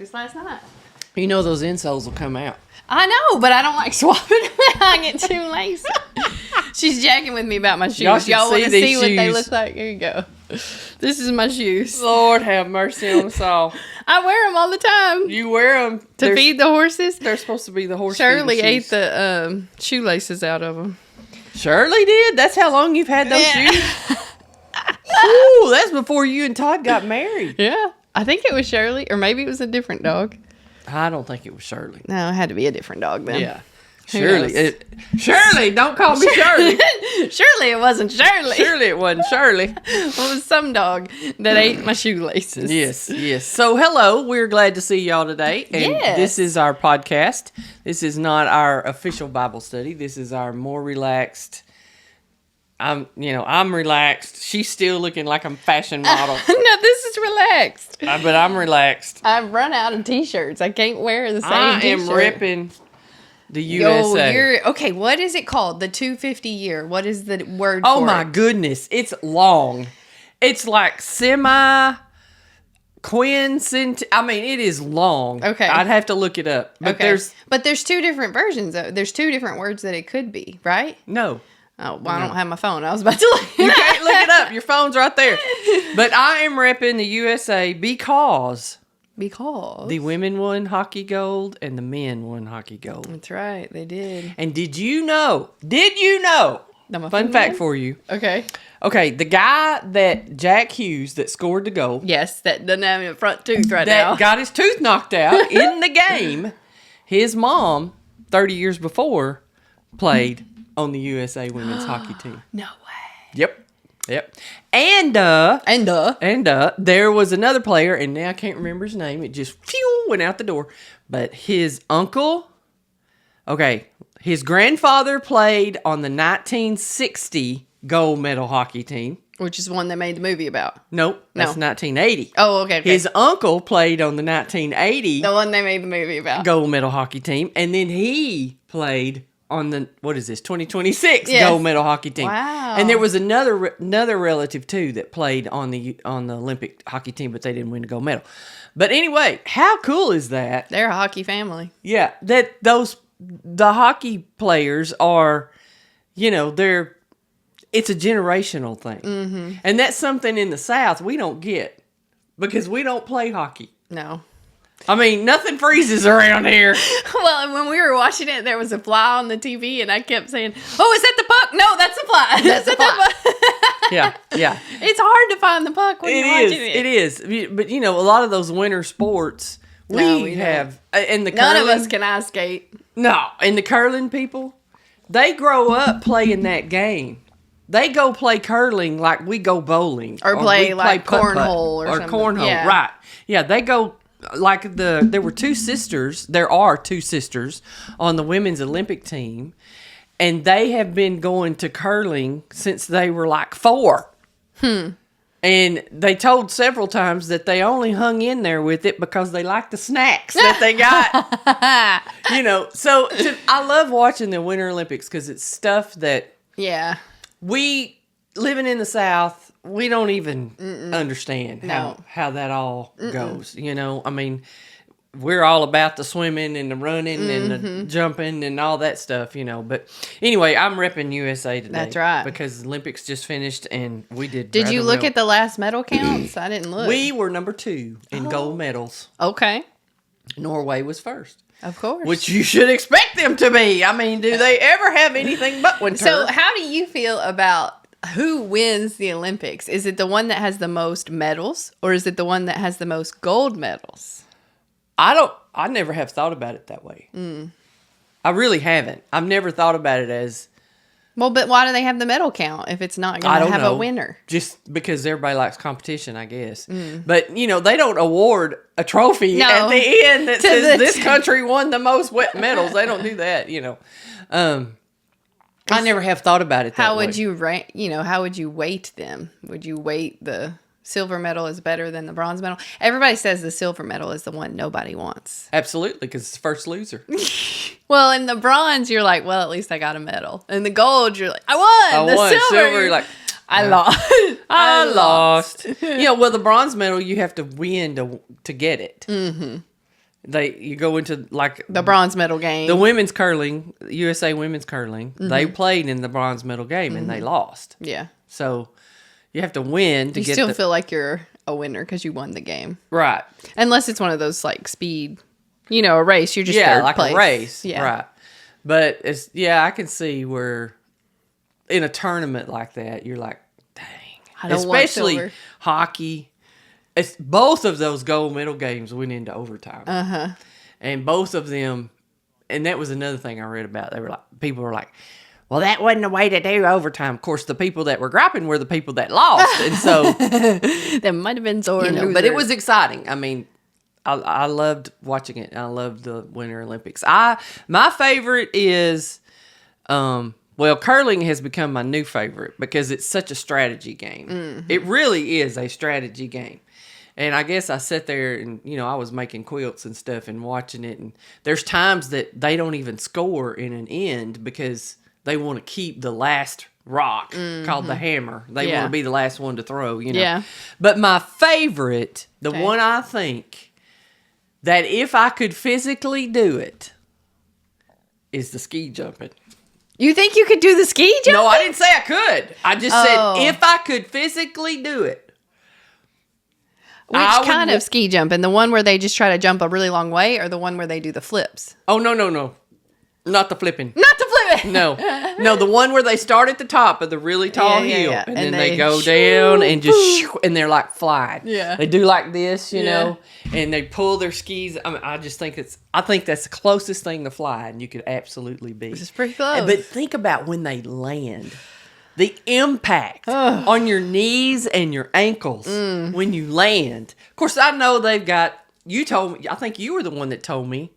practice last night. You know those insoles will come out. I know, but I don't like swapping them. I get too lazy. She's jacking with me about my shoes. Y'all want to see what they look like? Here you go. This is my shoes. Lord have mercy on us all. I wear them all the time. You wear them to feed the horses? They're supposed to be the horse Shirley feeder ate shoes. the shoelaces out of them. Shirley did? That's how long you've had those shoes? Ooh, that's before you and Todd got married. Yeah. I think it was Shirley, or maybe it was a different dog. I don't think it was Shirley. No, it had to be a different dog then. Yeah. Shirley. Shirley, don't call me Shirley. Surely it wasn't Shirley. Surely it wasn't Shirley. It was some dog that ate my shoelaces. Yes. So, hello. We're glad to see y'all today. And This is our podcast. This is not our official Bible study. This is our more relaxed. I'm relaxed. She's still looking like I'm a fashion model. No, this is relaxed. But I'm relaxed. I've run out of t-shirts. I can't wear the same t-shirt. I am ripping the USA. Okay, what is it called? The 250 year. What is the word for it? Oh my goodness. It's long. It's like quincentennial. I mean, it is long. Okay. I'd have to look it up. But there's two different versions though. There's two different words that it could be, right? No. Oh, well, I don't have my phone. I was about to look. You can't look it up. Your phone's right there. But I am repping the USA because the women won hockey gold and the men won hockey gold. That's right. They did. And did you know? Fun fact for you. Okay. Okay, the guy that Jack Hughes that scored the goal. Yes, that doesn't have a front tooth right now. That got his tooth knocked out in the game. His mom, 30 years before, played on the USA women's hockey team. No way. Yep. And there was another player, and now I can't remember his name. It just went out the door. But his his grandfather played on the 1960 gold medal hockey team. Which is one they made the movie about. Nope, that's 1980. Oh, okay. His uncle played on the 1980 the one they made the movie about. Gold medal hockey team, and then he played on the 2026 gold medal hockey team. Wow. And there was another relative too that played on the Olympic hockey team, but they didn't win the gold medal. But anyway, how cool is that? They're a hockey family. Yeah, that the hockey players are, it's a generational thing. Mm-hmm. And that's something in the South we don't get because we don't play hockey. No. I mean, nothing freezes around here. Well, when we were watching it, there was a fly on the TV, and I kept saying, "Oh, is that the puck? No, that's a fly. That's a fly." Yeah. It's hard to find the puck when you're watching it. It is. But, a lot of those winter sports, we have. And the none of us can ice skate. No. And the curling people, they grow up playing that game. They go play curling like we go bowling. Or play like cornhole or something. Cornhole, yeah. Right. Yeah, they go... Like there are two sisters on the women's Olympic team, and they have been going to curling since they were like 4. And they told several times that they only hung in there with it because they liked the snacks that they got. So I love watching the Winter Olympics because it's stuff that we living in the South. We don't even understand how that all goes. I mean, we're all about the swimming and the running and the jumping and all that stuff, But anyway, I'm repping USA today. That's right. Because Olympics just finished and we did. Did you look at the last medal counts? I didn't look. We were number 2 in gold medals. Okay. Norway was first. Of course. Which you should expect them to be. I mean, do they ever have anything but winter? So how do you feel about who wins the Olympics? Is it the one that has the most medals, or is it the one that has the most gold medals? I never have thought about it that way. I really haven't. I've never thought about it as... Well, but why do they have the medal count if it's not going to have a winner? Just because everybody likes competition, I guess. But, they don't award a trophy at the end that says this country won the most medals. They don't do that, I never have thought about it that way. How would you rank, how would you weight them? Would you weight the silver medal is better than the bronze medal? Everybody says the silver medal is the one nobody wants. Absolutely, because it's the first loser. Well, in the bronze, you're like, well, at least I got a medal. In the gold, you're like, I won. The silver, you're like, I lost. I lost. Well, the bronze medal, you have to win to get it. Mm-hmm. You go into like the bronze medal game. The women's curling, USA women's curling, they played in the bronze medal game and they lost. Yeah. So you have to win to you get still feel like you're a winner because you won the game. Right. Unless it's one of those like speed, a race. You're just third like place. A race. Yeah. Right. But I can see where in a tournament like that, you're like, dang. I don't want silver. Especially hockey. It's both of those gold medal games went into overtime. Uh-huh. And both of them, and that was another thing I read about. People were like, well, that wasn't the way to do overtime. Of course, the people that were griping were the people that lost. And so that might have been sore but it was exciting. I mean, I loved watching it. I loved the Winter Olympics. My favorite is curling has become my new favorite because it's such a strategy game. Mm-hmm. It really is a strategy game. And I guess I sat there and, I was making quilts and stuff and watching it. And there's times that they don't even score in an end because they want to keep the last rock called the hammer. They want to be the last one to throw, Yeah. But my favorite, the one I think that if I could physically do it, is the ski jumping. You think you could do the ski jumping? No, I didn't say I could. I just said if I could physically do it. Which kind of ski jumping? The one where they just try to jump a really long way, or the one where they do the flips? Oh, no. Not the flipping. Not the flipping! No, the one where they start at the top of the really tall hill, and then they go down and just, and they're like flying. Yeah. They do like this, and they pull their skis. I mean, I think that's the closest thing to flying you could absolutely be. This is pretty close. But think about when they land. The impact on your knees and your ankles when you land. Of course, I know they've got, you told me, I think you were the one that told me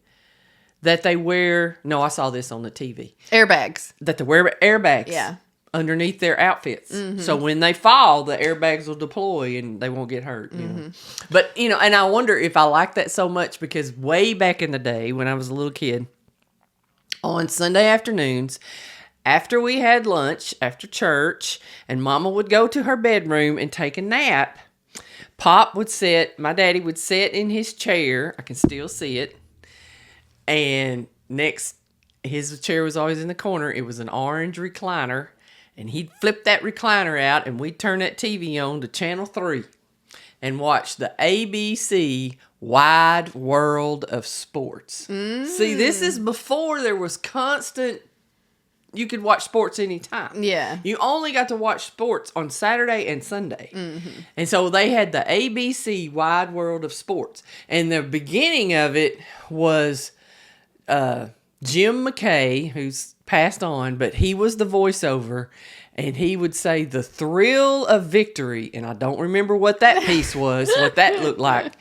that they wear, no, I saw this on the TV. Airbags. That they wear airbags underneath their outfits. Mm-hmm. So when they fall, the airbags will deploy and they won't get hurt. But, and I wonder if I like that so much because way back in the day when I was a little kid, on Sunday afternoons, after we had lunch, after church, and Mama would go to her bedroom and take a nap, my daddy would sit in his chair. I can still see it. And his chair was always in the corner. It was an orange recliner. And he'd flip that recliner out and we'd turn that TV on to Channel 3 and watch the ABC Wide World of Sports. See, this is before there was constant... You could watch sports anytime. Yeah. You only got to watch sports on Saturday and Sunday. Mm-hmm. And so they had the ABC Wide World of Sports. And the beginning of it was Jim McKay, who's passed on, but he was the voiceover. And he would say the thrill of victory. And I don't remember what that piece was, what that looked like.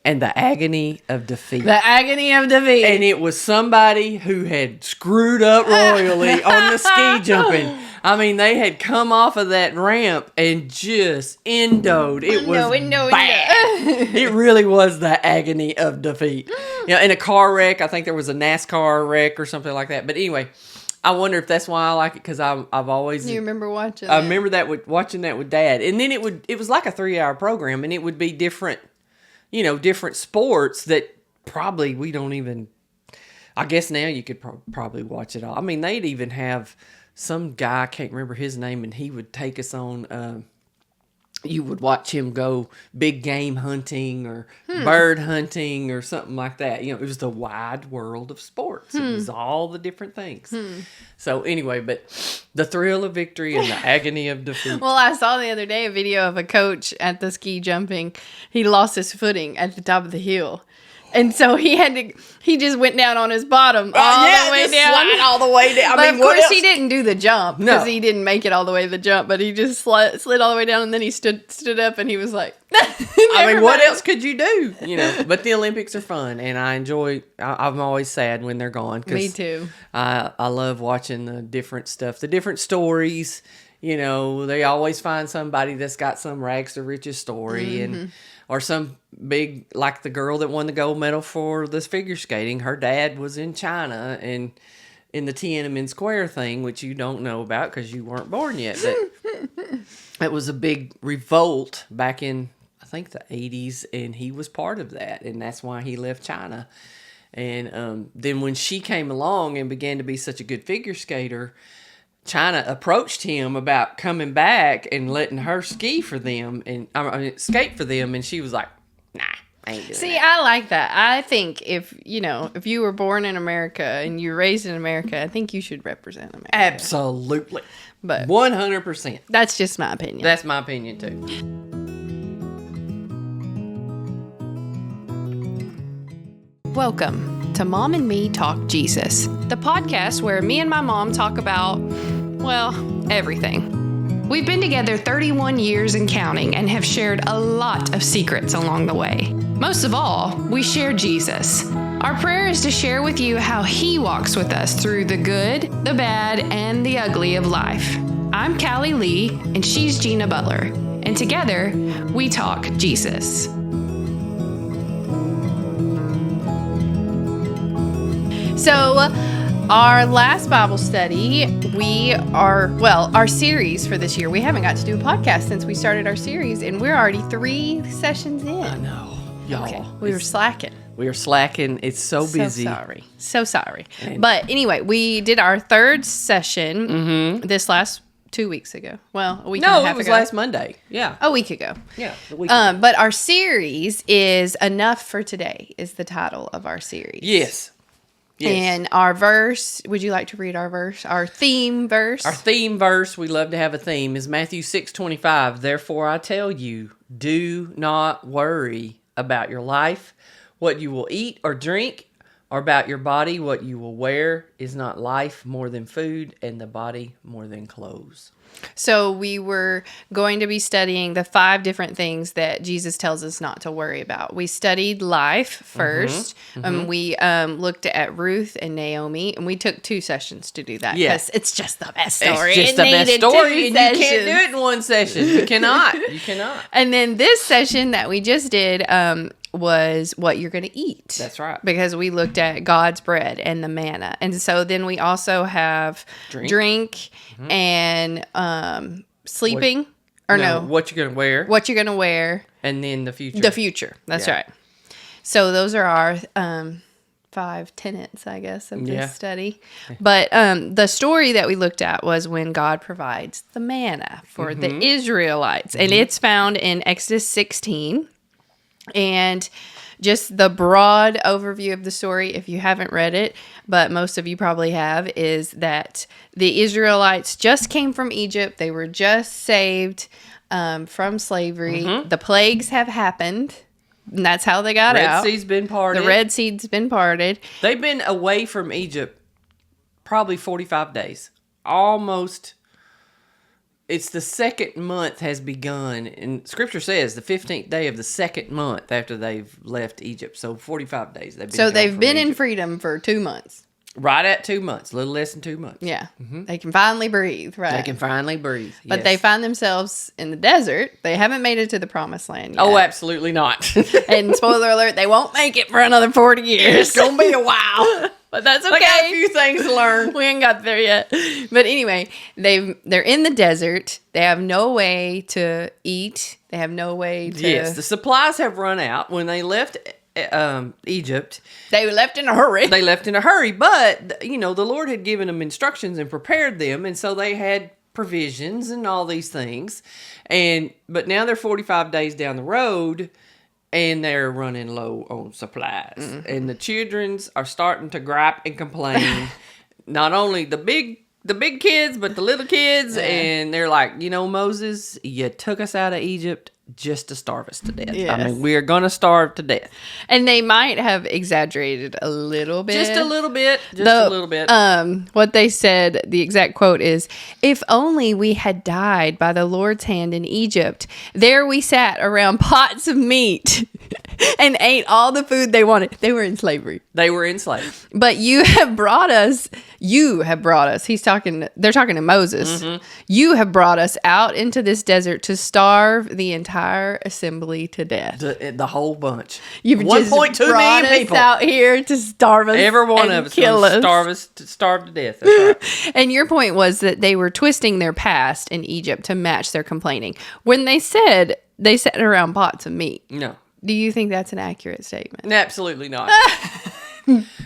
And the agony of defeat. The agony of defeat. And it was somebody who had screwed up royally on the ski jumping. I mean, they had come off of that ramp and just endoed. It was bad. It really was the agony of defeat. In a car wreck, I think there was a NASCAR wreck or something like that. But anyway, I wonder if that's why I like it because I've always. You remember watching? I remember watching that with Dad, and then it was like a 3-hour program, and it would be different. Different sports that probably we don't even... I guess now you could probably watch it all. I mean, they'd even have some guy, I can't remember his name, and he would take us on... you would watch him go big game hunting or bird hunting or something like that. It was the wide world of sports. It was all the different things. So anyway, but the thrill of victory and the agony of defeat. Well, I saw the other day a video of a coach at the ski jumping. He lost his footing at the top of the hill. And so he just went down on his bottom all the way down. Slide all the way down. But of course he didn't do the jump because he didn't make it all the way to the jump, but he just slid all the way down and then he stood up and he was like, what else could you do? But the Olympics are fun and I'm always sad when they're gone. Me too. I love watching the different stuff, the different stories. They always find somebody that's got some rags to riches story or some big, like the girl that won the gold medal for this figure skating. Her dad was in China and in the Tiananmen Square thing, which you don't know about because you weren't born yet. But it was a big revolt back in, I think the 80s, and he was part of that, and that's why he left China. And then when she came along and began to be such a good figure skater, China approached him about coming back and letting her skate for them, and she was like, "Nah, I ain't doing See, that." I like that. I think if you were born in America and you're raised in America, I think you should represent America. Absolutely. But 100%. that's just my opinion. That's my opinion too. Welcome to Mom and Me Talk Jesus, the podcast where me and my mom talk about, well, everything. We've been together 31 years and counting and have shared a lot of secrets along the way. Most of all, we share Jesus. Our prayer is to share with you how he walks with us through the good, the bad, and the ugly of life. I'm Callie Lee, and she's Gina Butler. And together, we talk Jesus. So, our last Bible study, our series for this year, we haven't got to do a podcast since we started our series, and we're already 3 sessions in. I know. Y'all. Okay, we were slacking. We are slacking. It's so busy. So sorry. But anyway, we did our 3rd session this last 2 weeks ago. Well, a week and a half ago. No, it was last Monday. Yeah. A week ago. Yeah, the week ago. But our series is Enough for Today is the title of our series. Yes. And our verse, would you like to read our verse? Our theme verse? Our theme verse, we love to have a theme, is Matthew 6:25. Therefore I tell you, do not worry about your life, what you will eat or drink, or about your body, what you will wear. Is not life more than food, and the body more than clothes? So we were going to be studying the 5 different things that Jesus tells us not to worry about. We studied life first, and we looked at Ruth and Naomi, and we took 2 sessions to do that. Yes, it's just the best story. It's just the best story, and you can't do it in one session. You cannot. You cannot. And then this session that we just did was what you're going to eat. That's right. Because we looked at God's bread and the manna. And so then we also have drink and sleeping. What you're going to wear. What you're going to wear. And then the future. The future. That's right. So those are our 5 tenets, I guess, of this study. But the story that we looked at was when God provides the manna for the Israelites. And it's found in Exodus 16. And just the broad overview of the story, if you haven't read it, but most of you probably have, is that the Israelites just came from Egypt. They were just saved from slavery. The plagues have happened, and that's how they got out. Red Sea's been parted. The Red Sea's been parted. They've been away from Egypt probably 45 days. Almost. It's the 2nd month has begun, and Scripture says the 15th day of the 2nd month after they've left Egypt. So 45 days. They've been in freedom for 2 months. Right at 2 months, a little less than 2 months. Yeah, they can finally breathe. Right, they can finally breathe. But they find themselves in the desert. They haven't made it to the Promised Land yet. Oh, absolutely not. And spoiler alert, they won't make it for another 40 years. It's gonna be a while. But that's okay. I got a few things to learn. We ain't got there yet. But anyway, they're in the desert. They have no way to eat. They have no way to... Yes, the supplies have run out. When they left Egypt... They left in a hurry. But, the Lord had given them instructions and prepared them, and so they had provisions and all these things. But now they're 45 days down the road... And they're running low on supplies. And the childrens are starting to gripe and complain. Not only the big kids, but the little kids. Yeah. And they're like, Moses, you took us out of Egypt just to starve us to death. Yes. I mean, we are going to starve to death. And they might have exaggerated a little bit. Just a little bit. A little bit. What they said, the exact quote is, "If only we had died by the Lord's hand in Egypt. There we sat around pots of meat and ate all the food they wanted." They were in slavery. But you have brought us. They're talking to Moses. You have brought us out into this desert to starve the entire assembly to death. The whole bunch. You've 1.2 million people out here to starve us. Every one of us kill us. Starve to death. That's right. And your point was that they were twisting their past in Egypt to match their complaining. When they said they sat around pots of meat. No. Do you think that's an accurate statement? Absolutely not.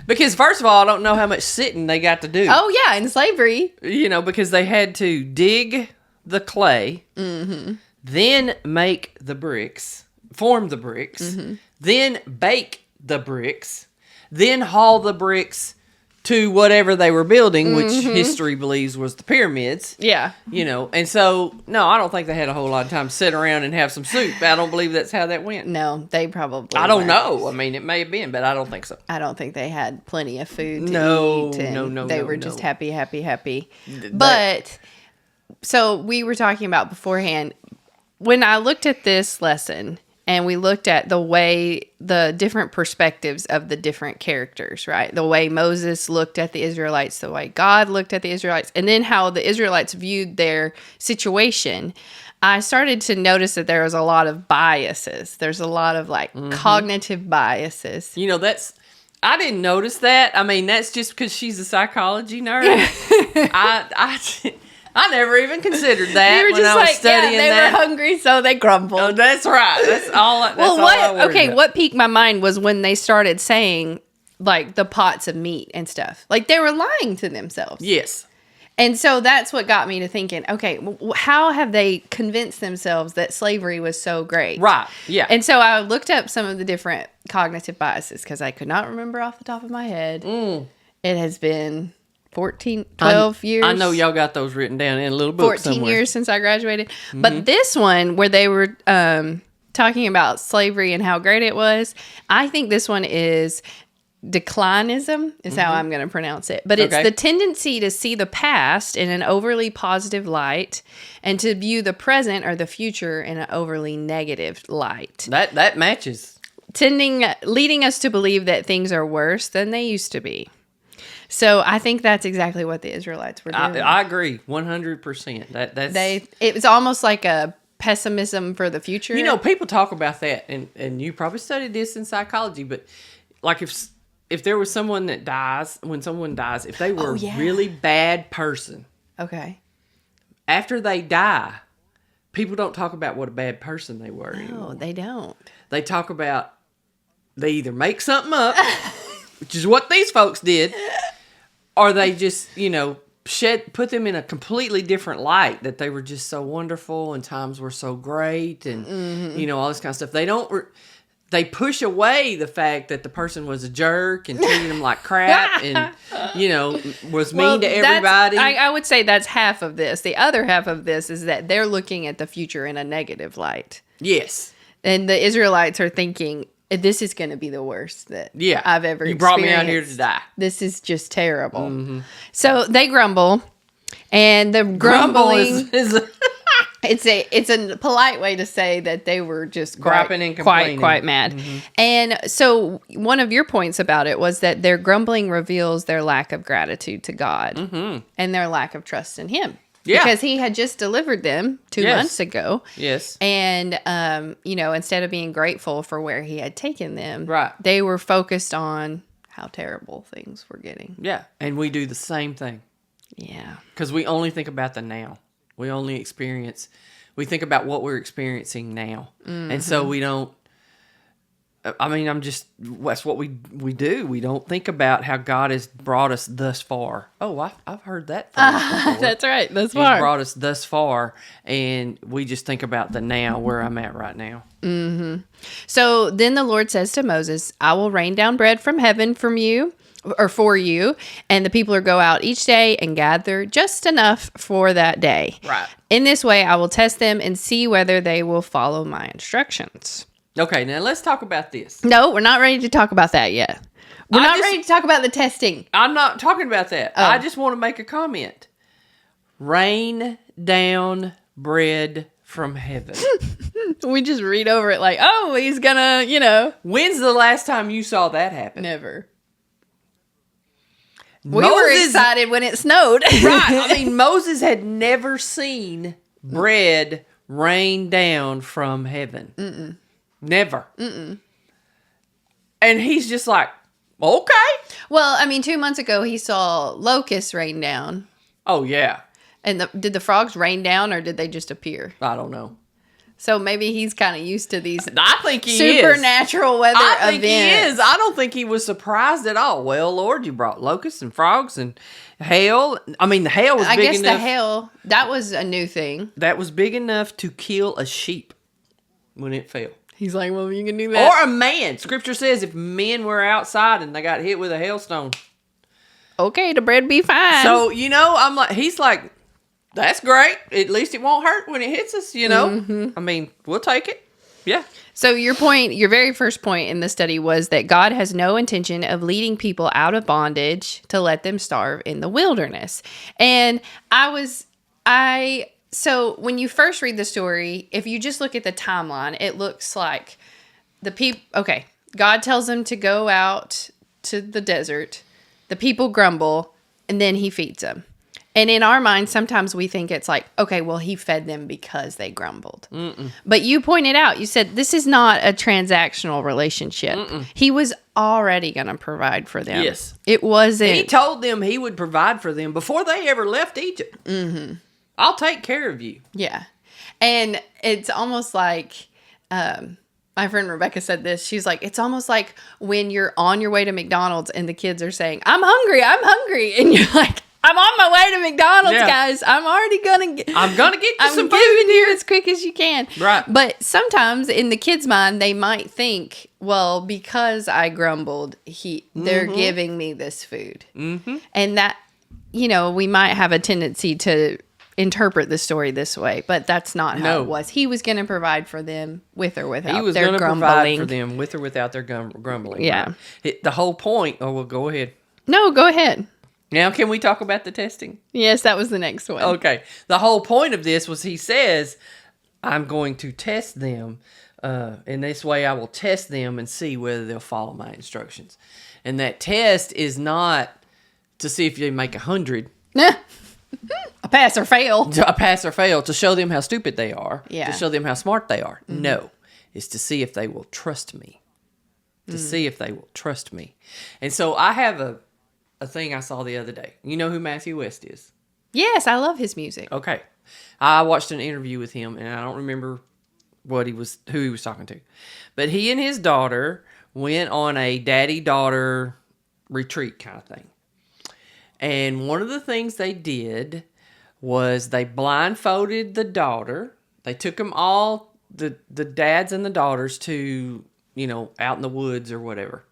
Because first of all, I don't know how much sitting they got to do. Oh, yeah, in slavery. Because they had to dig the clay, then make the bricks, form the bricks, then bake the bricks, then haul the bricks to whatever they were building, which history believes was the pyramids. Yeah. And so, no, I don't think they had a whole lot of time to sit around and have some soup. I don't believe that's how that went. No, they probably I don't weren't. know. I mean, it may have been, but I don't think so. I don't think they had plenty of food to No, eat. And no, They no, were no. just happy. But, so we were talking about beforehand, when I looked at this lesson and we looked at the different perspectives of the different characters, right? The way Moses looked at the Israelites, the way God looked at the Israelites, and then how the Israelites viewed their situation, I started to notice that there was a lot of biases. There's a lot of cognitive biases. I didn't notice that. I mean, that's just because she's a psychology nerd. I never even considered that when I was studying they that. were hungry, so they grumbled. Oh, that's right. That's all. That's all I worried about. What piqued my mind was when they started saying the pots of meat and stuff. Like they were lying to themselves. Yes. And so that's what got me to thinking, okay, how have they convinced themselves that slavery was so great? Right. Yeah. And so I looked up some of the different cognitive biases because I could not remember off the top of my head. It has been 12 years. I know y'all got those written down in a little book 14 somewhere. years since I graduated. But this one, where they were talking about slavery and how great it was, I think this one is declinism, is how I'm going to pronounce it. But it's the tendency to see the past in an overly positive light and to view the present or the future in an overly negative light. That matches. Leading us to believe that things are worse than they used to be. So I think that's exactly what the Israelites were doing. I agree 100%. That's it was almost like a pessimism for the future. People talk about that, and you probably studied this in psychology, but like if there was someone that dies, when someone dies, if they were a really bad person, okay, after they die, people don't talk about what a bad person they were anymore. No, they don't. They talk about they either make something up, which is what these folks did, or they just, put them in a completely different light, that they were just so wonderful and times were so great and, all this kind of stuff. They push away the fact that the person was a jerk and treated them like crap and, was mean to everybody. I would say that's half of this. The other half of this is that they're looking at the future in a negative light. Yes. And the Israelites are thinking, this is going to be the worst that I've ever experienced. You brought me out here to die. This is just terrible. So they grumble, and the grumbling is it's a polite way to say that they were just griping and complaining. quite mad. And so one of your points about it was that their grumbling reveals their lack of gratitude to God and their lack of trust in Him. Yeah. Because He had just delivered them 2 months ago. Yes. And, instead of being grateful for where He had taken them, right, they were focused on how terrible things were getting. Yeah. And we do the same thing. Yeah. Because we only think about the now. We think about what we're experiencing now. And so we don't, that's what we do. We don't think about how God has brought us thus far. Oh, I've heard that before. That's right, thus far. He's brought us thus far, and we just think about the now, where I'm at right now. So then the Lord says to Moses, I will rain down bread from heaven for you, and the people will go out each day and gather just enough for that day. Right. In this way, I will test them and see whether they will follow my instructions. Okay, now let's talk about this. No, we're not ready to talk about that yet. We're not ready to talk about the testing. I'm not talking about that. I just want to make a comment. Rain down bread from heaven. We just read over it like, oh, He's gonna, When's the last time you saw that happen? Never. We were excited when it snowed. Right. Moses had never seen bread rain down from heaven. Never. And he's just like, okay. Well, 2 months ago, he saw locusts rain down. Oh, yeah. And did the frogs rain down, or did they just appear? I don't know. So maybe he's kind of used to these I think he supernatural weather events. I think he is. I don't think he was surprised at all. Well, Lord, you brought locusts and frogs and hail. I mean, the hail was big enough. I guess the hail, that was a new thing. That was big enough to kill a sheep when it fell. He's like, well, you can do that. Or a man. Scripture says if men were outside and they got hit with a hailstone. Okay, the bread be fine. So, I'm like, he's like, that's great. At least it won't hurt when it hits us, Mm-hmm. I mean, we'll take it. Yeah. So your very first point in the study was that God has no intention of leading people out of bondage to let them starve in the wilderness. And so when you first read the story, if you just look at the timeline, it looks like God tells them to go out to the desert. The people grumble, and then he feeds them. And in our minds, sometimes we think it's like, okay, well, he fed them because they grumbled. Mm-mm. But you pointed out, you said, this is not a transactional relationship. Mm-mm. He was already going to provide for them. Yes. It wasn't. He told them he would provide for them before they ever left Egypt. Mm-hmm. I'll take care of you. Yeah. And it's almost like, my friend Rebecca said this. She's like, it's almost like when you're on your way to McDonald's and the kids are saying, I'm hungry. And you're like, I'm on my way to McDonald's, guys. I'm already going to I'm going to get you some food here as quick as you can. Right. But sometimes in the kids' mind, they might think, well, because I grumbled, they're giving me this food. Mm-hmm. And that, we might have a tendency to interpret the story this way, but that's not how it was. He was going to provide for them with or without their grumbling. He was going to provide for them with or without their grumbling. Yeah. Right? The whole point, well, go ahead. No, go ahead. Now, can we talk about the testing? Yes, that was the next one. Okay. The whole point of this was he says, I'm going to test them. In this way, I will test them and see whether they'll follow my instructions. And that test is not to see if they make 100. A pass or fail. A pass or fail to show them how stupid they are. Yeah. To show them how smart they are. Mm-hmm. No. It's to see if they will trust me. See if they will trust me. And so I have a thing I saw the other day. You know who Matthew West is? Yes, I love his music. Okay. I watched an interview with him, and I don't remember who he was talking to. But he and his daughter went on a daddy-daughter retreat kind of thing. And one of the things they did was they blindfolded the daughter. They took them all, the dads and the daughters, to, out in the woods or whatever.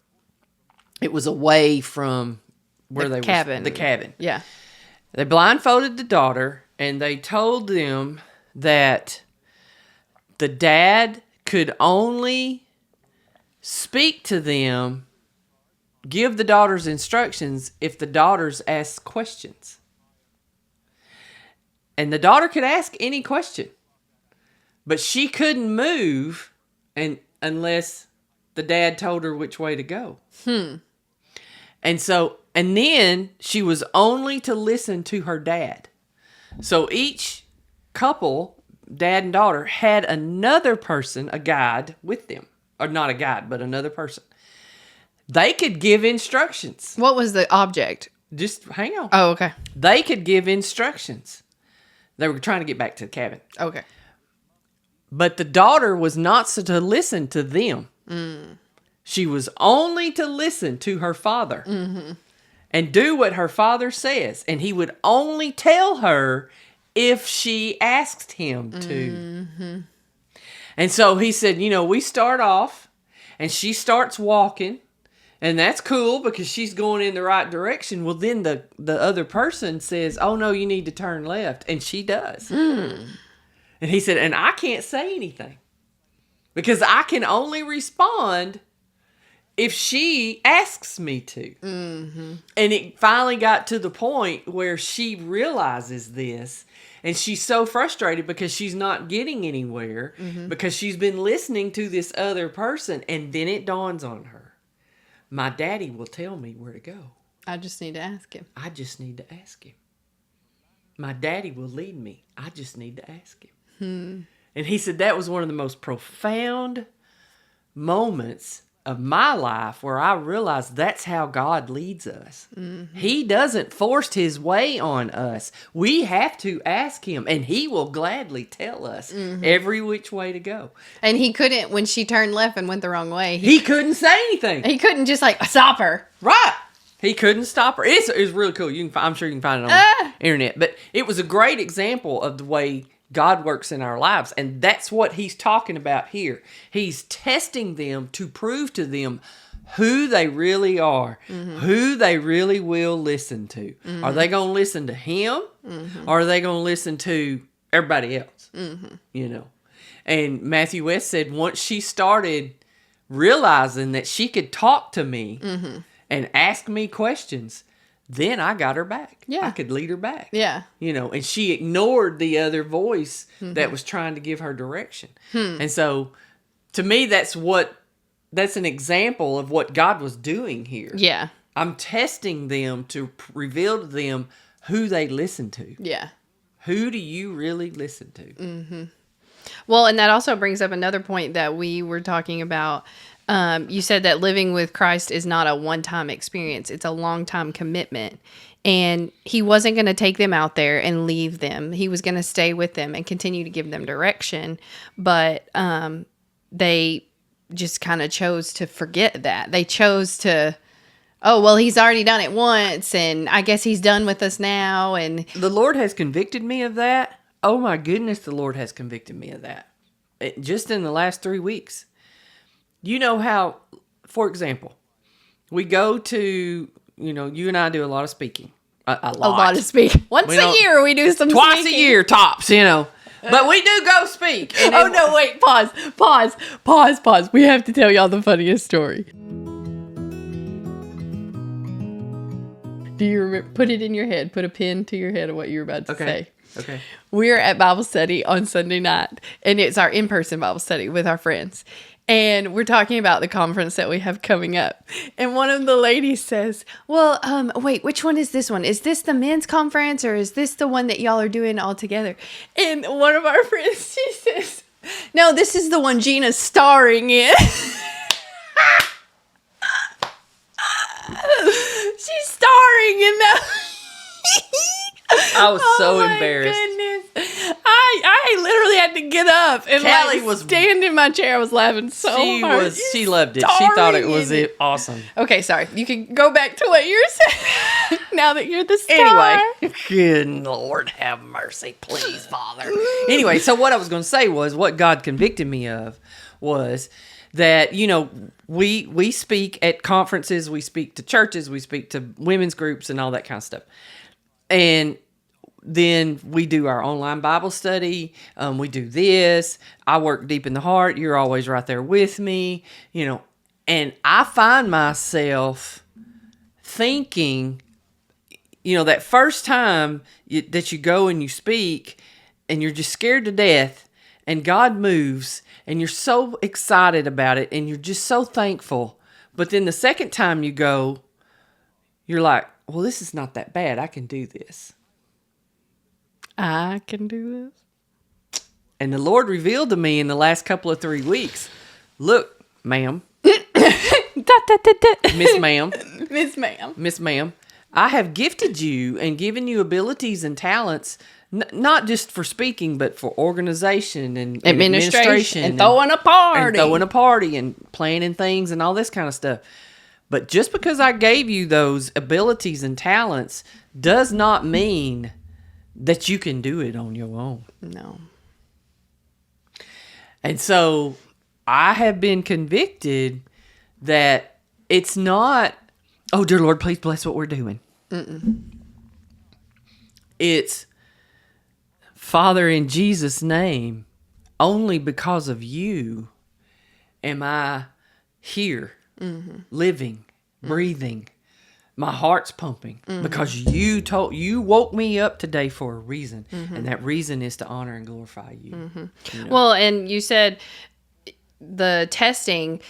It was away from where the cabin. Yeah. They blindfolded the daughter, and they told them that the dad could only speak to them, give the daughters instructions if the daughters asked questions. And the daughter could ask any question, but she couldn't move unless the dad told her which way to go. And then she was only to listen to her dad. So each couple, dad and daughter, had another person, a guide, with them. Or not a guide, but another person. They could give instructions. What was the object? Just hang on. Oh, okay. They could give instructions. They were trying to get back to the cabin. Okay. But the daughter was not to listen to them. Mm. She was only to listen to her father. Mm-hmm. And do what her father says. And he would only tell her if she asked him to. Mm-hmm. And so he said, we start off and she starts walking. And that's cool because she's going in the right direction. Well, then the other person says, oh, no, you need to turn left. And she does. Mm. And he said, and I can't say anything. Because I can only respond if she asks me to. Mm-hmm. And it finally got to the point where she realizes this. And she's so frustrated because she's not getting anywhere. Mm-hmm. Because she's been listening to this other person. And then it dawns on her. My daddy will tell me where to go. I just need to ask him. I just need to ask him. My daddy will lead me. I just need to ask him. And he said that was one of the most profound moments of my life where I realized that's how God leads us. Mm-hmm. He doesn't force his way on us. We have to ask him, and he will gladly tell us every which way to go. And he couldn't, when she turned left and went the wrong way, he couldn't say anything. He couldn't just like stop her. Right. He couldn't stop her. It's really cool. I'm sure you can find it on the internet. But it was a great example of the way God works in our lives. And that's what he's talking about here. He's testing them to prove to them who they really are, who they really will listen to. Are they going to listen to him? Or are they going to listen to everybody else? You know. And Matthew West said once she started realizing that she could talk to me and ask me questions, then I got her back. Yeah. I could lead her back. Yeah. You know, and she ignored the other voice that was trying to give her direction. And so, to me, that's an example of what God was doing here. Yeah. I'm testing them to reveal to them who they listen to. Yeah. Who do you really listen to? Well, and that also brings up another point that we were talking about. You said that living with Christ is not a one-time experience. It's a long-time commitment. And he wasn't going to take them out there and leave them. He was going to stay with them and continue to give them direction. But they just kind of chose to forget that. They chose to, oh, well, he's already done it once, and I guess he's done with us now. And the Lord has convicted me of that. Oh, my goodness, the Lord has convicted me of that. Just in the last 3 weeks. You know how, for example, we go to, you and I do a lot of speaking. A lot of speaking. Once a year we do some twice speaking. A year, tops, But we do go speak. And no, wait, pause. We have to tell y'all the funniest story. Do you remember? Put it in your head. Put a pin to your head of what you were about to say. Okay. We're at Bible study on Sunday night, and it's our in-person Bible study with our friends. And we're talking about the conference that we have coming up. And one of the ladies says, well, wait, which one is this one? Is this the men's conference, or is this the one that y'all are doing all together? And one of our friends, she says, no, this is the one Gina's starring in. She's starring in that. I was so embarrassed. Goodness. I literally had to get up and Callie was stand in my chair. I was laughing so hard. She loved it. She thought it was awesome. Okay, sorry. You can go back to what you're saying now that you're the star. Anyway, good Lord have mercy, please, Father. Anyway, so what I was going to say was what God convicted me of was that, we speak at conferences, we speak to churches, we speak to women's groups and all that kind of stuff. And then we do our online Bible study. We do this. I work deep in the heart. You're always right there with me, and I find myself thinking, that first time that you go and you speak and you're just scared to death and God moves and you're so excited about it and you're just so thankful. But then the second time you go, you're like, well, this is not that bad. I can do this. I can do this. And the Lord revealed to me in the last couple of 3 weeks, look, ma'am. Miss Ma'am. Miss Ma'am. I have gifted you and given you abilities and talents, not just for speaking, but for organization and administration. And throwing a party. And throwing a party and planning things and all this kind of stuff. But just because I gave you those abilities and talents does not mean that you can do it on your own. No. And so I have been convicted that it's not, oh, dear Lord, please bless what we're doing. It's, Father, in Jesus' name, only because of you am I here. Living, breathing, my heart's pumping because you woke me up today for a reason, and that reason is to honor and glorify you. Well, and you said the testing,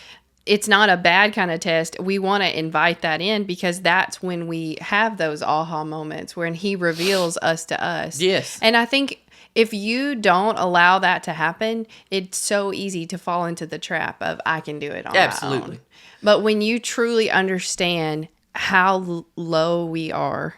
it's not a bad kind of test. We want to invite that in because that's when we have those aha moments when he reveals us to us. Yes. And I think if you don't allow that to happen, it's so easy to fall into the trap of I can do it on my own. But when you truly understand how low we are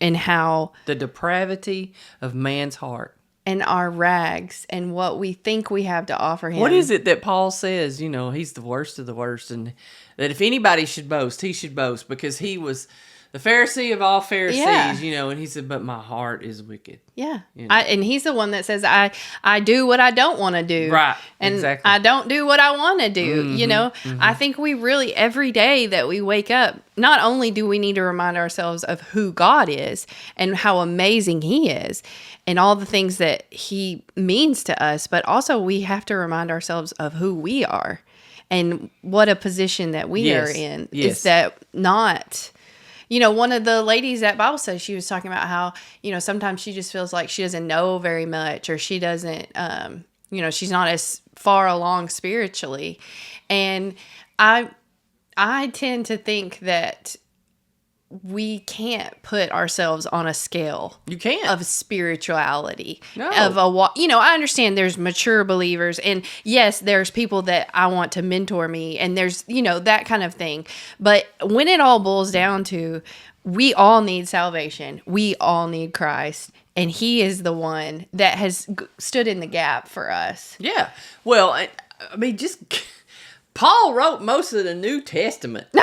and how the depravity of man's heart and our rags and what we think we have to offer him. What is it that Paul says? He's the worst of the worst, and that if anybody should boast, he should boast because he was the Pharisee of all Pharisees, and he said, but my heart is wicked. Yeah. And he's the one that says, I do what I don't want to do. Right. And exactly. I don't do what I want to do. I think we really, every day that we wake up, not only do we need to remind ourselves of who God is and how amazing he is and all the things that he means to us, but also we have to remind ourselves of who we are and what a position that we are in. Yes. Is that not... one of the ladies at Bible study, she was talking about how, sometimes she just feels like she doesn't know very much or she doesn't, she's not as far along spiritually. And I tend to think that we can't put ourselves on a scale. You can't. Of spirituality. No. I understand there's mature believers and yes, there's people that I want to mentor me and there's, that kind of thing. But when it all boils down to, we all need salvation. We all need Christ. And he is the one that has stood in the gap for us. Yeah. Well, I mean, just... Paul wrote most of the New Testament, and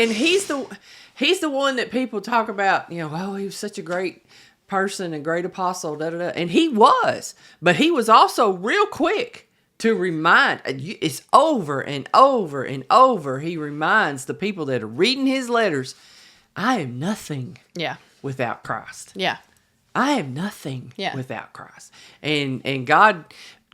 he's the one that people talk about. He was such a great person, a great apostle, and he was, but he was also real quick to remind. It's over and over and over. He reminds the people that are reading his letters, I am nothing. Yeah. Without Christ. Yeah. I am nothing. Yeah. Without Christ, and God.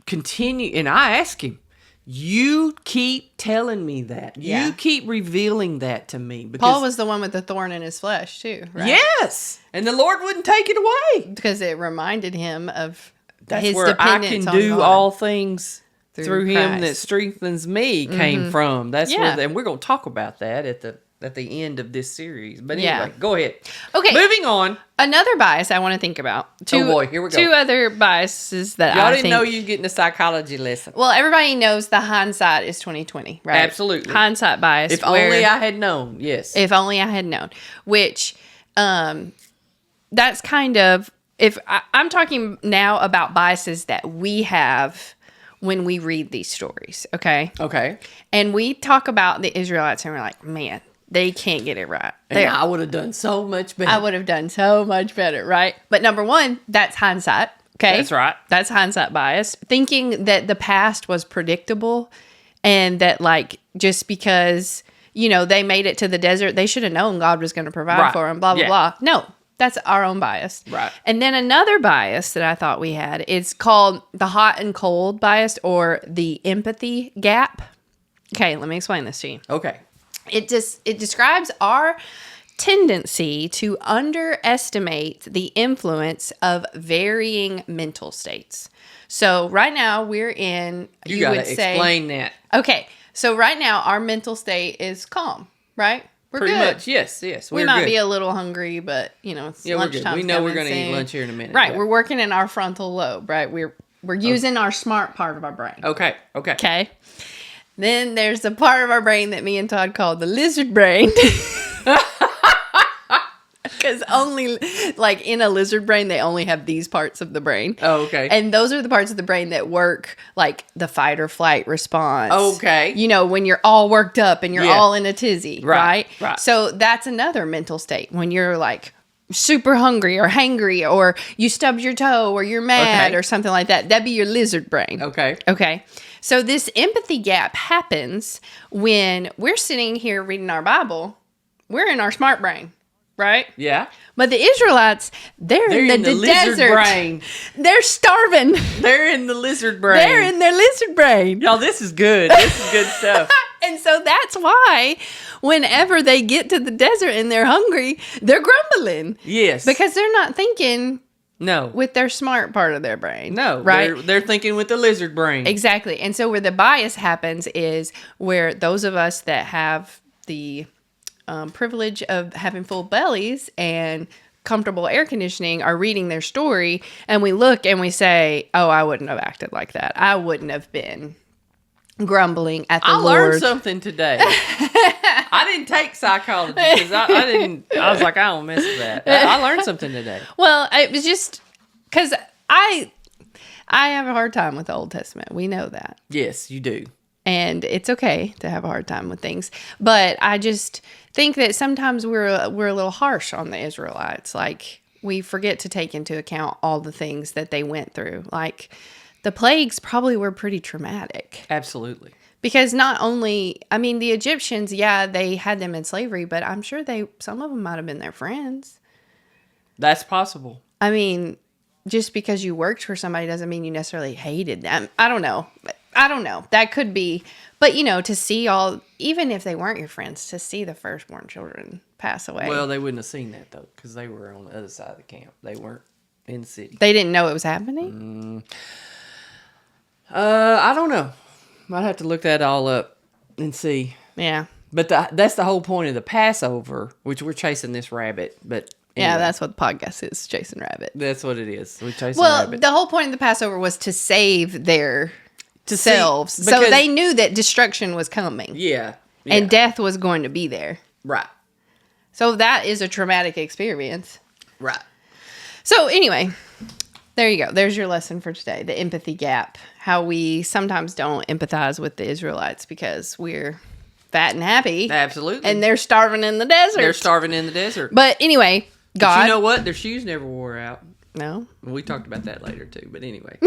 Continue, and I ask him, you keep telling me that. You keep revealing that to me. Because Paul was the one with the thorn in his flesh, too, right? Yes! And the Lord wouldn't take it away. Because it reminded him of That's his where dependence I can do on God. all things through him Christ. that strengthens me came from. That's Yeah. and we're going to talk about that at the end of this series. But anyway, go ahead. Okay. Moving on. Another bias I want to think about. Oh boy, here we go. Two other biases that Y'all I didn't think... know you were getting a psychology lesson. Well, everybody knows the hindsight is 20/20, right? Absolutely. Hindsight bias. If only I had known, yes. If only I had known. Which, that's kind of... I'm talking now about biases that we have when we read these stories, okay? Okay. And we talk about the Israelites and we're like, man... They can't get it right. And I would have done so much better. I would have done so much better, right? But number one, that's hindsight. Okay? That's right. That's hindsight bias. Thinking that the past was predictable and that just because, they made it to the desert, they should have known God was going to provide for them, blah, blah, blah. No, that's our own bias. Right. And then another bias that I thought we had is called the hot and cold bias or the empathy gap. Okay, let me explain this to you. Okay. It describes our tendency to underestimate the influence of varying mental states. So right now we're in... You got to explain that. Okay. So right now our mental state is calm, right? We're Pretty good. much, yes. We might be a little hungry, but, it's lunchtime. We know we're going to eat lunch here in a minute. Right. We're working in our frontal lobe, right? We're using our smart part of our brain. Okay. Okay. Then there's the part of our brain that me and Todd call the lizard brain. Because only, in a lizard brain, they only have these parts of the brain. Oh, okay. And those are the parts of the brain that work, the fight or flight response. Okay. When you're all worked up and you're all in a tizzy, right? Right. So that's another mental state. When you're, super hungry or hangry or you stubbed your toe or you're mad or something like that. That'd be your lizard brain. Okay. So this empathy gap happens when we're sitting here reading our Bible. We're in our smart brain, right? Yeah. But the Israelites, they're in the lizard desert. Brain. They're starving. They're in the lizard brain. They're in their lizard brain. Y'all, this is good. This is good stuff. And so that's why whenever they get to the desert and they're hungry, they're grumbling. Yes. Because they're not thinking No. with their smart part of their brain. No. Right? They're thinking with the lizard brain. Exactly. And so where the bias happens is where those of us that have the privilege of having full bellies and comfortable air conditioning are reading their story, and we look and we say, oh, I wouldn't have acted like that. I wouldn't have been grumbling at the I Lord. learned something today. I didn't take psychology because I was like, I don't mess with that. I learned something today. Well, it was just because I have a hard time with the Old Testament. We know that. Yes, you do. And it's okay to have a hard time with things. But I just think that sometimes we're a little harsh on the Israelites. Like, we forget to take into account all the things that they went through. Like, the plagues probably were pretty traumatic. Absolutely. Because not only, I mean, the Egyptians, yeah, they had them in slavery, but I'm sure some of them might have been their friends. That's possible. I mean, just because you worked for somebody doesn't mean you necessarily hated them. I don't know. That could be. But, to see even if they weren't your friends, to see the firstborn children pass away. Well, they wouldn't have seen that, though, because they were on the other side of the camp. They weren't in the city. They didn't know it was happening? I don't know. I'd have to look that all up and see. Yeah. But that's the whole point of the Passover, which we're chasing this rabbit. But anyway, yeah, that's what the podcast is, Chasing Rabbit. That's what it is. We're chasing rabbit. Well, the whole point of the Passover was to save their selves. So they knew that destruction was coming. Yeah. And death was going to be there. Right. So that is a traumatic experience. Right. So anyway, there you go. There's your lesson for today. The empathy gap. How we sometimes don't empathize with the Israelites because we're fat and happy. Absolutely. And they're starving in the desert. But anyway, God. But you know what? Their shoes never wore out. No. We talked about that later too. But anyway.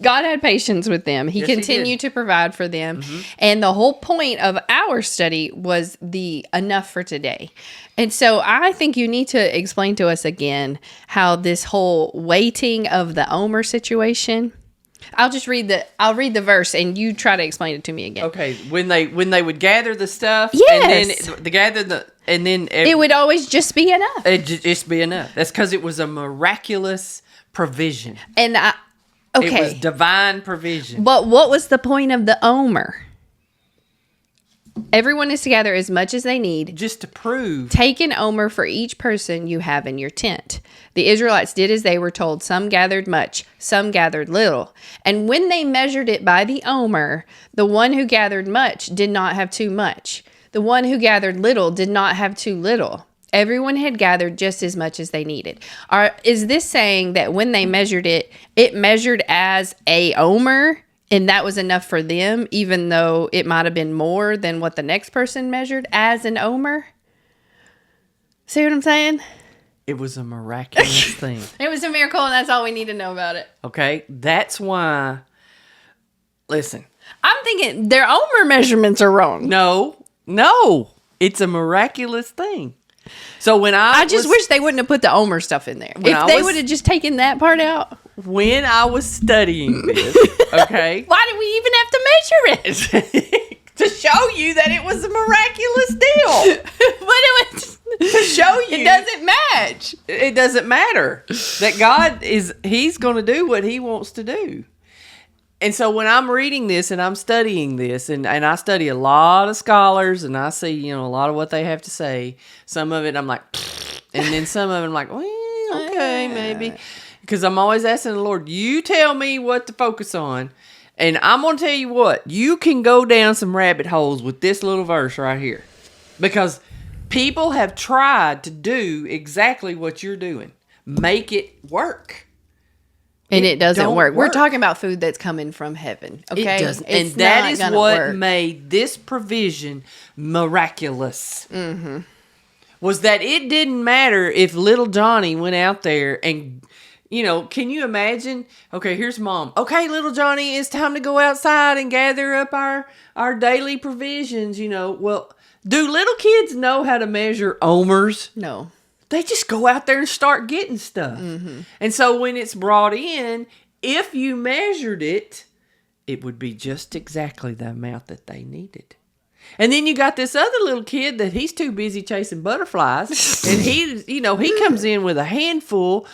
God had patience with them. He continued to provide for them. Mm-hmm. And the whole point of our study was the enough for today. And so I think you need to explain to us again how this whole waiting of the Omer situation. I'll read the verse and you try to explain it to me again. Okay. When they would gather the stuff, yes. and then it would always just be enough. It'd just be enough. That's because it was a miraculous provision. And okay. It was divine provision. But what was the point of the Omer? Everyone is to gather as much as they need. Just to prove. Take an omer for each person you have in your tent. The Israelites did as they were told. Some gathered much, some gathered little. And when they measured it by the omer, the one who gathered much did not have too much. The one who gathered little did not have too little. Everyone had gathered just as much as they needed. Is this saying that when they measured it, it measured as a omer? And that was enough for them, even though it might have been more than what the next person measured as an omer? See what I'm saying? It was a miraculous thing. It was a miracle, and that's all we need to know about it. Okay, that's why. Listen. I'm thinking their omer measurements are wrong. No. It's a miraculous thing. So when I just wish they wouldn't have put the omer stuff in there. If they would have just taken that part out. When I was studying this, okay. Why did we even have to measure it? To show you that it was a miraculous deal. But it was to show you. It doesn't match. It doesn't matter. That God He's going to do what He wants to do. And so when I'm reading this and I'm studying this, and I study a lot of scholars, and I see, a lot of what they have to say. Some of it I'm like, and then some of it I'm like, well, okay, maybe. Because I'm always asking the Lord, you tell me what to focus on. And I'm going to tell you what, you can go down some rabbit holes with this little verse right here. Because people have tried to do exactly what you're doing. Make it work. And it doesn't work. We're talking about food that's coming from heaven. Okay? It doesn't. And that is what made this provision miraculous. Mm-hmm. Was that it didn't matter if little Johnny went out there and... can you imagine? Okay, here's Mom. Okay, little Johnny, it's time to go outside and gather up our daily provisions, Well, do little kids know how to measure omers? No. They just go out there and start getting stuff. Mm-hmm. And so when it's brought in, if you measured it, it would be just exactly the amount that they needed. And then you got this other little kid that he's too busy chasing butterflies. And he comes in with a handful.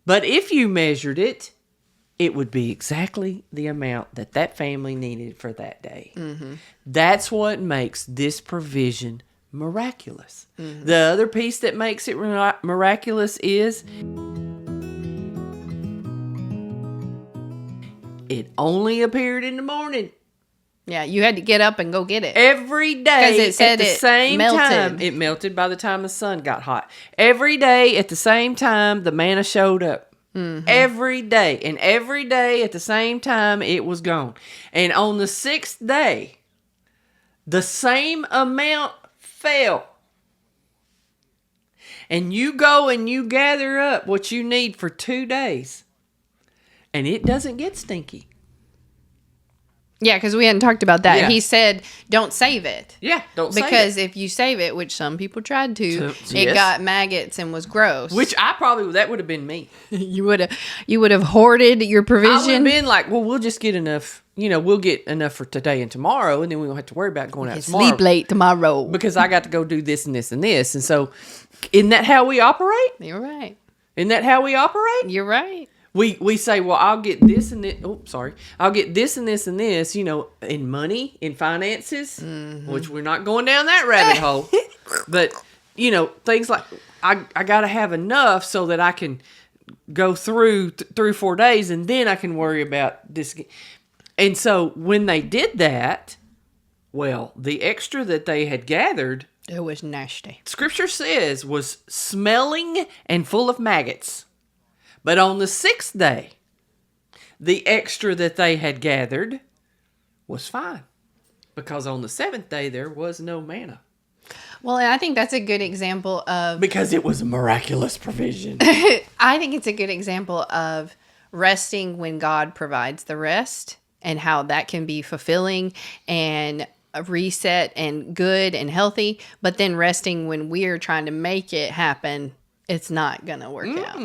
But if you measured it, it would be exactly the amount that family needed for that day. Mm-hmm. That's what makes this provision miraculous. Mm-hmm. The other piece that makes it miraculous is It only appeared in the morning. Yeah, you had to get up and go get it. Every day 'Cause it said at the it same melted. time. It melted by the time the sun got hot. Every day at the same time, the manna showed up. Mm-hmm. Every day. And every day at the same time, it was gone. And on the 6th day, the same amount fell. And you go and you gather up what you need for 2 days. And it doesn't get stinky. Yeah, because we hadn't talked about that. Yeah. He said, don't save it. Yeah, don't save it. Because if you save it, which some people tried to, Yes. it got maggots and was gross. Which that would have been me. you would have hoarded your I would provision. have been like, well, we'll just get enough. We'll get enough for today and tomorrow, and then we don't have to worry about going out tomorrow. Sleep late tomorrow. Because I got to go do this and this and this. And so, isn't that how we operate? You're right. Isn't that how we operate? You're right. We say, well, I'll get this and this. Oh, sorry. I'll get this and this and this, in money, in finances, which we're not going down that rabbit hole. But, things like I got to have enough so that I can go through 3 or 4 days and then I can worry about this. And so when they did that, well, the extra that they had gathered, it was nasty. Scripture says, was smelling and full of maggots. But on the 6th day, the extra that they had gathered was fine. Because on the 7th day, there was no manna. Well, and I think that's a good example of... Because it was a miraculous provision. I think it's a good example of resting when God provides the rest and how that can be fulfilling and a reset and good and healthy. But then resting when we're trying to make it happen, it's not going to work out.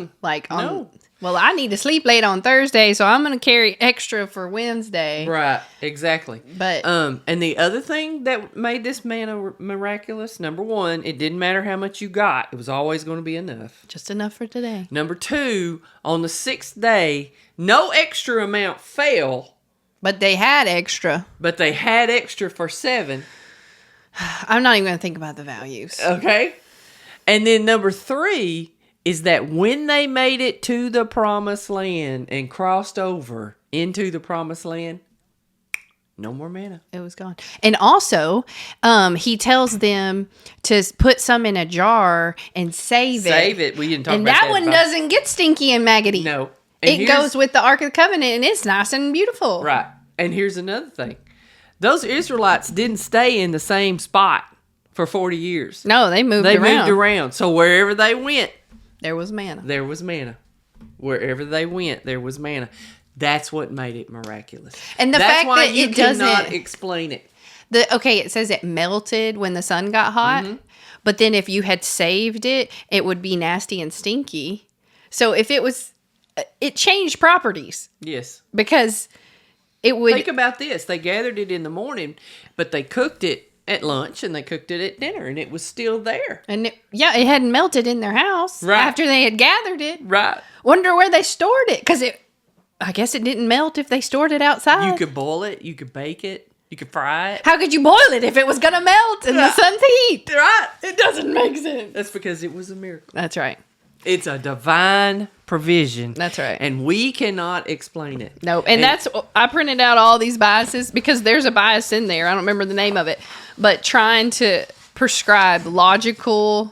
No. Well, I need to sleep late on Thursday, so I'm going to carry extra for Wednesday. Right, exactly. But and the other thing that made this manna miraculous, number 1, it didn't matter how much you got. It was always going to be enough. Just enough for today. Number 2, on the 6th day, no extra amount fell. But they had extra. But they had extra for 7. I'm not even going to think about the values. Okay. And then number 3 is that when they made it to the promised land and crossed over into the promised land, no more manna. It was gone. And also, he tells them to put some in a jar and save it. Save it. We didn't talk and about that. And that one doesn't get stinky and maggoty. No. And it goes with the Ark of the Covenant, and it's nice and beautiful. Right. And here's another thing. Those Israelites didn't stay in the same spot for 40 years. No, they moved around. They moved around. So wherever they went, there was manna. There was manna. Wherever they went, there was manna. That's what made it miraculous. And the fact that it doesn't... That's why you cannot explain it. It says it melted when the sun got hot. Mm-hmm. But then if you had saved it, it would be nasty and stinky. So if it was... It changed properties. Yes. Because it would... Think about this. They gathered it in the morning, but they cooked it at lunch and they cooked it at dinner, and it was still there. And it hadn't melted in their house after they had gathered it. Right. Wonder where they stored it, because I guess it didn't melt if they stored it outside. You could boil it, you could bake it, you could fry it. How could you boil it if it was going to melt in the sun's heat? Right. It doesn't make sense. That's because it was a miracle. That's right. It's a divine provision. That's right. And we cannot explain it. No. And I printed out all these biases because there's a bias in there. I don't remember the name of it. But trying to prescribe logical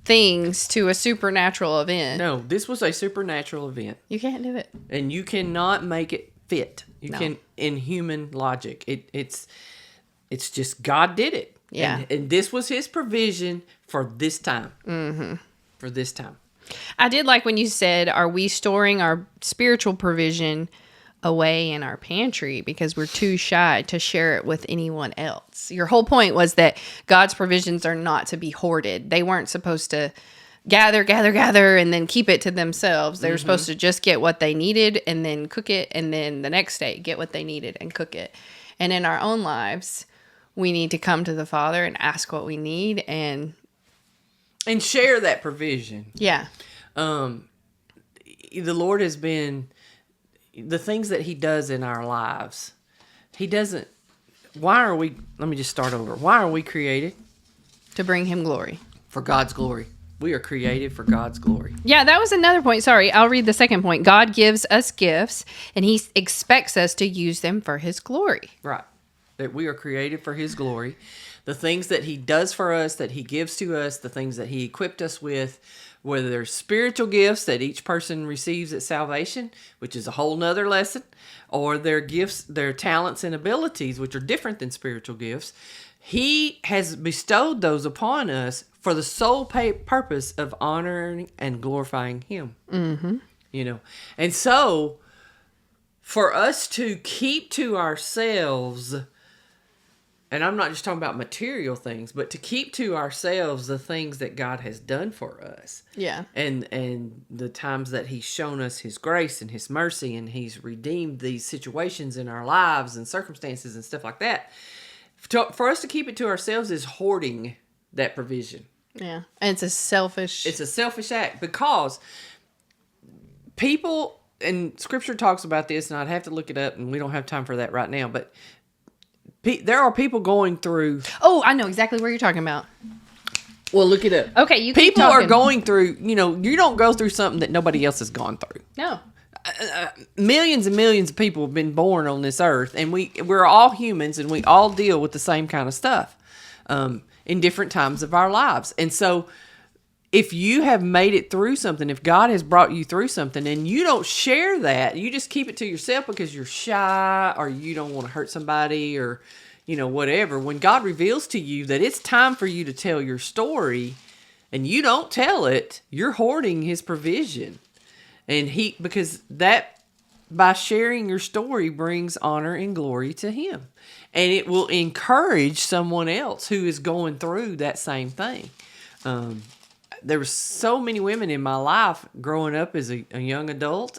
things to a supernatural event. No, this was a supernatural event. You can't do it. And you cannot make it fit. You can in human logic. It's just God did it. Yeah. And this was his provision for this time. Mm-hmm. For this time. I did like when you said, are we storing our spiritual provision away in our pantry because we're too shy to share it with anyone else? Your whole point was that God's provisions are not to be hoarded. They weren't supposed to gather, and then keep it to themselves. They were supposed to just get what they needed and then cook it, and then the next day get what they needed and cook it. And in our own lives, we need to come to the Father and ask what we need and share that provision. Yeah. The Lord has been, the things that he does in our lives, he doesn't, let me just start over. Why are we created? To bring him glory. For God's glory. We are created for God's glory. Yeah, that was another point. Sorry, I'll read the second point. God gives us gifts, and he expects us to use them for his glory. Right. That we are created for his glory. The things that he does for us, that he gives to us, the things that he equipped us with, whether they're spiritual gifts that each person receives at salvation, which is a whole nother lesson, or their gifts, their talents and abilities, which are different than spiritual gifts. He has bestowed those upon us for the sole purpose of honoring and glorifying him. Mm-hmm. You know, and so for us to keep to ourselves, and I'm not just talking about material things, but to keep to ourselves the things that God has done for us. Yeah. And the times that he's shown us his grace and his mercy, and he's redeemed these situations in our lives and circumstances and stuff like that. For us to keep it to ourselves is hoarding that provision. Yeah. And it's a selfish act, because people, and scripture talks about this, and I'd have to look it up, and we don't have time for that right now, but there are people going through... Oh, I know exactly what you're talking about. Well, look it up. Okay, you keep People talking. are going through, you don't go through something that nobody else has gone through. No. Millions and millions of people have been born on this earth, and we're all humans, and we all deal with the same kind of stuff in different times of our lives. And so if you have made it through something, if God has brought you through something, and you don't share that, you just keep it to yourself because you're shy, or you don't want to hurt somebody, or whatever. When God reveals to you that it's time for you to tell your story and you don't tell it, you're hoarding his provision. And because that, by sharing your story, brings honor and glory to him. And it will encourage someone else who is going through that same thing. There were so many women in my life growing up as a young adult.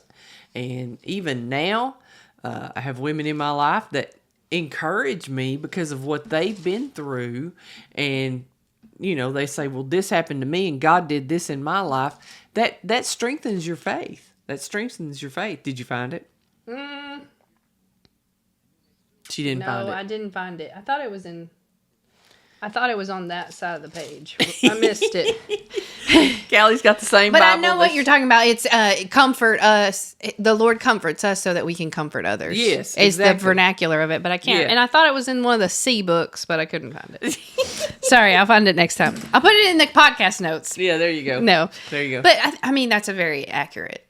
And even now, I have women in my life that encourage me because of what they've been through. And, they say, well, this happened to me and God did this in my life. That strengthens your faith. That strengthens your faith. Did you find it? She didn't find it. No, I didn't find it. I thought it was on that side of the page. I missed it. Callie's got the same But Bible. I know what you're talking about. It's comfort us. The Lord comforts us so that we can comfort others. Yes, It's exactly. the vernacular of it, but I can't. Yeah. And I thought it was in one of the C books, but I couldn't find it. Sorry, I'll find it next time. I'll put it in the podcast notes. Yeah, there you go. No. There you go. But, I mean, that's a very accurate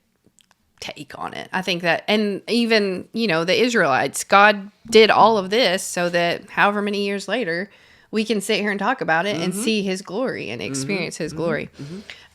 take on it. I think that, and even, the Israelites, God did all of this so that however many years later, we can sit here and talk about it and see his glory and experience his glory.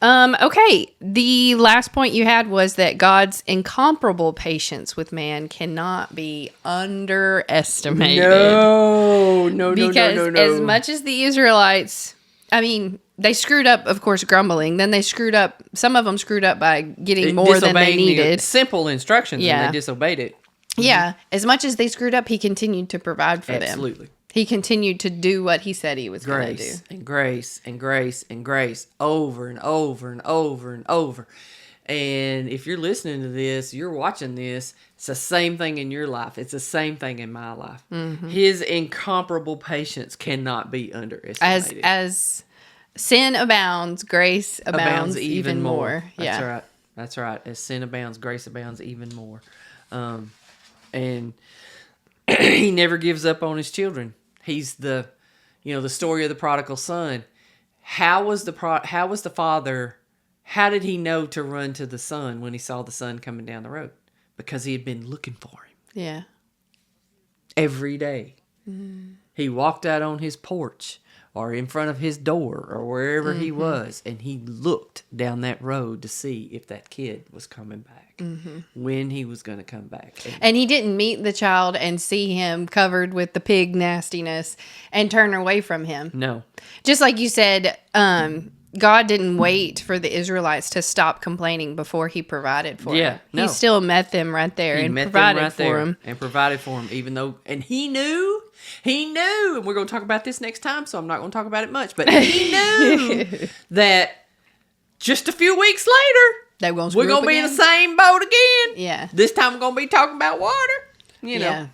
Okay, the last point you had was that God's incomparable patience with man cannot be underestimated. No. Because as much as the Israelites, I mean, they screwed up, of course, grumbling. Then they screwed up, some of them screwed up by getting more than they needed. Simple instructions, and they disobeyed it. Yeah, as much as they screwed up, he continued to provide for them. Absolutely. He continued to do what he said he was going to do. And grace and grace and grace over and over and over and over. And if you're listening to this, you're watching this, it's the same thing in your life. It's the same thing in my life. Mm-hmm. His incomparable patience cannot be underestimated. As sin abounds, grace abounds even more. That's right. That's right. As sin abounds, grace abounds even more. And he never gives up on his children. He's the story of the prodigal son. How was the father? How did he know to run to the son when he saw the son coming down the road? Because he had been looking for him. Yeah. Every day. Mm. He walked out on his porch or in front of his door or wherever he was, and he looked down that road to see if that kid was coming back, when he was going to come back. And he didn't meet the child and see him covered with the pig nastiness and turn away from him. No. Just like you said, God didn't wait for the Israelites to stop complaining before he provided for them. No. He still met them right there and provided for them. And provided for them, even though, and he knew, and we're going to talk about this next time, so I'm not going to talk about it much, but he knew that just a few weeks later, we're going to be in the same boat again. Yeah. This time we're going to be talking about water, Yeah.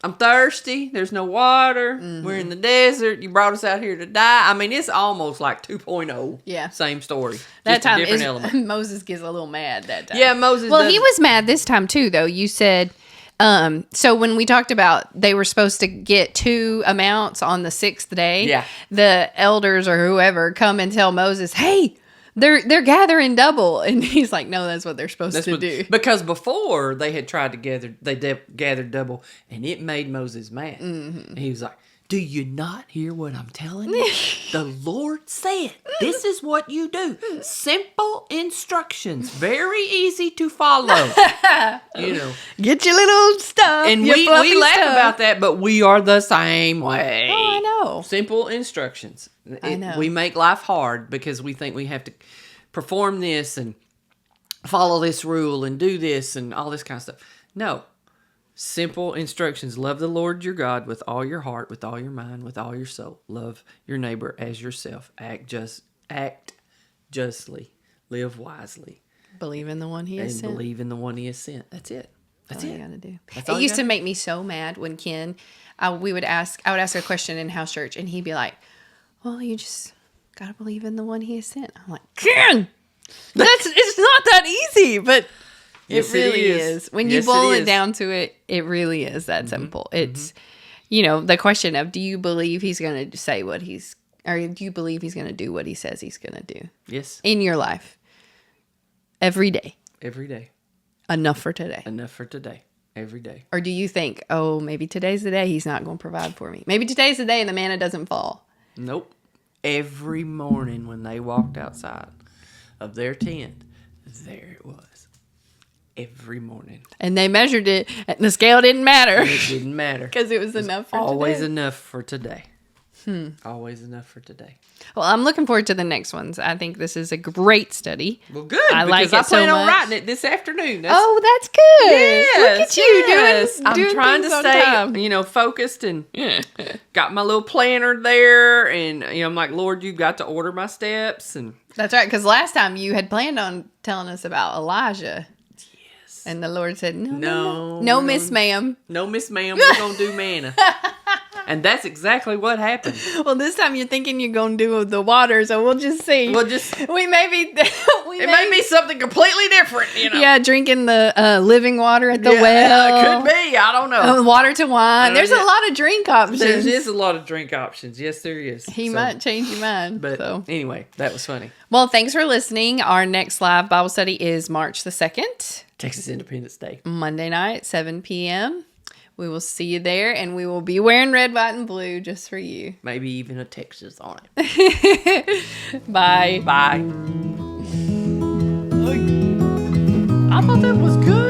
I'm thirsty. There's no water. We're in the desert. You brought us out here to die. I mean, it's almost like 2.0. Yeah. Same story. That Just a time different element. Moses gets a little mad that time. Yeah, Moses Well, does. he was mad this time too, though. You said, so when we talked about they were supposed to get 2 amounts on the 6th day, Yeah. the elders or whoever come and tell Moses, hey, they're gathering double. And he's like, no, that's what they're supposed to do. Because before they had tried to gather, gathered double, and it made Moses mad. And he was like, do you not hear what I'm telling you? The Lord said, this is what you do. Simple instructions, very easy to follow. You know. Get your little stuff. And your we fluffy laugh stuff. about that, but we are the same way. Oh, I know. Simple instructions. I know. We make life hard because we think we have to perform this and follow this rule and do this and all this kind of stuff. No. Simple instructions. Love the Lord your God with all your heart, with all your mind, with all your soul. Love your neighbor as yourself. Act justly. Live wisely. Believe in the one he has And sent. believe in the one he has sent. That's it. That's all it. you gotta do. That's It all you used to gotta make me so mad when Ken, I would ask a question in house church, and he'd be like, "Well, you just gotta believe in the one he has sent." I'm like, Ken, it's not that easy, but Yes, it really it is. When Yes, you boil it it is. down to it, it really is that simple. It's the question of, do you believe he's gonna say what he's, or do you believe he's gonna do what he says he's gonna do Yes. in your life every day? Every day. Enough for today. Enough for today. Every day. Or do you think, oh, maybe today's the day he's not going to provide for me? Maybe today's the day and the manna doesn't fall. Nope. Every morning when they walked outside of their tent, there it was. Every morning. And they measured it, and the scale didn't matter. And it didn't matter. Because it was enough for Always today. enough for today. Always enough for today. Well, I'm looking forward to the next ones. I think this is a great study. Well, good. I like because it I plan so on much. writing it this afternoon. Oh, that's good. Yes, Look at you yes. doing I'm trying to things on stay, time. focused and got my little planner there. And, I'm like, Lord, you've got to order my steps. And That's right, because last time you had planned on telling us about Elijah. Yes. And the Lord said, no, Miss Ma'am. No, Miss Ma'am, we're going to do manna. And that's exactly what happened. Well, this time you're thinking you're going to do the water, so we'll just see. We may be... It may be something completely different, Yeah, drinking the living water at the well. It could be. I don't know. Water to wine. There's a lot of drink options. There is a lot of drink options. Yes, there is. He might change your mind. But so. anyway, that was funny. Well, thanks for listening. Our next live Bible study is March the 2nd. Texas Independence Day. Monday night, 7 p.m. We will see you there, and we will be wearing red, white, and blue just for you. Maybe even a Texas on it. Bye. Bye. I thought that was good.